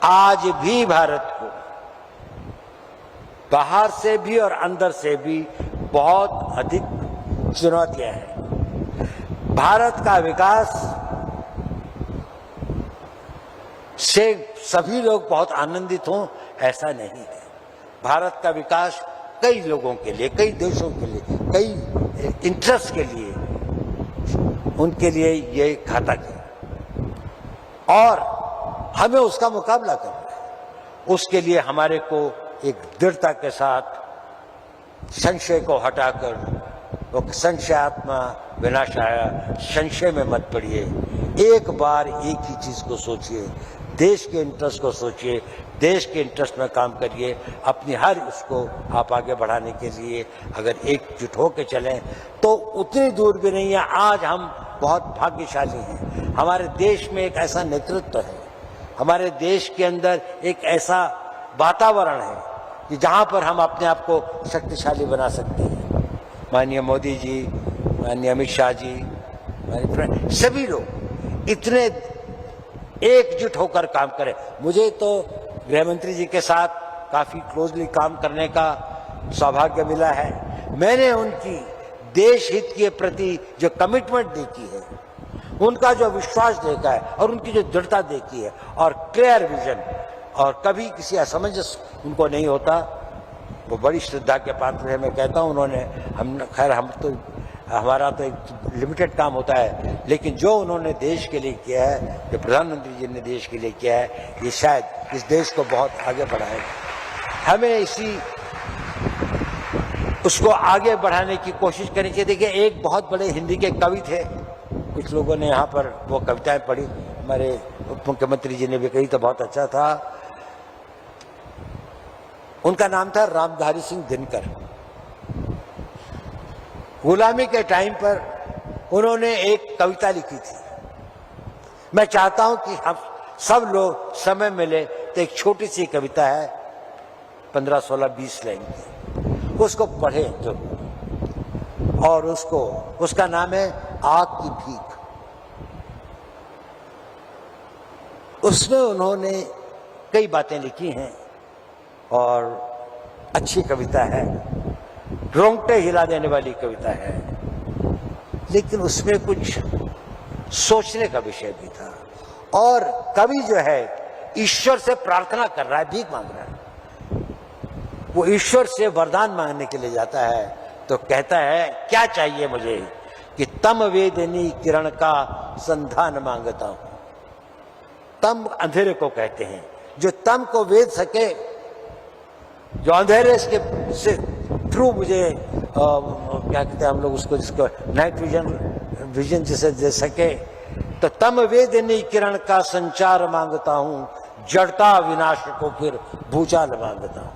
आज भी भारत को बाहर से भी और अंदर से भी बहुत अधिक चुनौतियां हैं। भारत का विकास से सभी लोग बहुत आनंदित हों ऐसा नहीं है। भारत का विकास कई लोगों के लिए, कई देशों के लिए, कई इंटरेस्ट के लिए, उनके लिए ये घातक है और हमें उसका मुकाबला करना है। उसके लिए हमारे को एक दृढ़ता के साथ संशय को हटाकर, वो संशयात्मा विनाशाय, संशय में मत पड़िए। एक बार एक ही चीज को सोचिए, देश के इंटरेस्ट को सोचिए, देश के इंटरेस्ट में काम करिए। अपनी हर उसको आप आगे बढ़ाने के लिए अगर एकजुट होकर चलें तो उतनी दूर भी नहीं है। आज हम बहुत भाग्यशाली हैं। हमारे देश में एक ऐसा नेतृत्व है, हमारे देश के अंदर एक ऐसा वातावरण है कि जहां पर हम अपने आप को शक्तिशाली बना सकते हैं। माननीय मोदी जी, माननीय अमित शाह जी, सभी लोग इतने एकजुट होकर काम करें। मुझे तो गृह मंत्री जी के साथ काफी क्लोजली काम करने का सौभाग्य मिला है। मैंने उनकी देश हित के प्रति जो कमिटमेंट देखी है, उनका जो विश्वास देखा है और उनकी जो दृढ़ता देखी है और क्लियर विजन, और कभी किसी असमंजस उनको नहीं होता, वो बड़ी श्रद्धा के पात्र है। मैं कहता हूँ उन्होंने, हम तो हमारा तो एक लिमिटेड काम होता है, लेकिन जो उन्होंने देश के लिए किया है, जो प्रधानमंत्री जी ने देश के लिए किया है, ये शायद इस देश को बहुत आगे बढ़ाएगा। हमें उसको आगे बढ़ाने की कोशिश करनी चाहिए। देखिए, एक बहुत बड़े हिंदी के कवि थे, कुछ लोगों ने यहाँ पर वो कविताएं पढ़ी, हमारे उप मुख्यमंत्री जी ने भी कही तो बहुत अच्छा था। उनका नाम था रामधारी सिंह दिनकर। गुलामी के टाइम पर उन्होंने एक कविता लिखी थी। मैं चाहता हूं कि हम सब लोग समय मिले तो एक छोटी सी कविता है, 15, 16, 20 लाइन की, उसको पढ़े तो, और उसका नाम है आग की भीख। उसमें उन्होंने कई बातें लिखी हैं और अच्छी कविता है, रोंगटे हिला देने वाली कविता है, लेकिन उसमें कुछ सोचने का विषय भी था। और कवि जो है ईश्वर से प्रार्थना कर रहा है, भीख मांग रहा है। वो ईश्वर से वरदान मांगने के लिए जाता है तो कहता है, क्या चाहिए मुझे कि तम वेदनी किरण का संधान मांगता हूं। तम अंधेरे को कहते हैं, जो तम को वेद सके, जो अंधेरे से थ्रू मुझे क्या कहते हैं हम लोग उसको, जिसको नाइट विजन जिसे दे सके, तो तम वेदनी किरण का संचार मांगता हूं, जड़ता विनाश को फिर भूचाल मांगता हूं।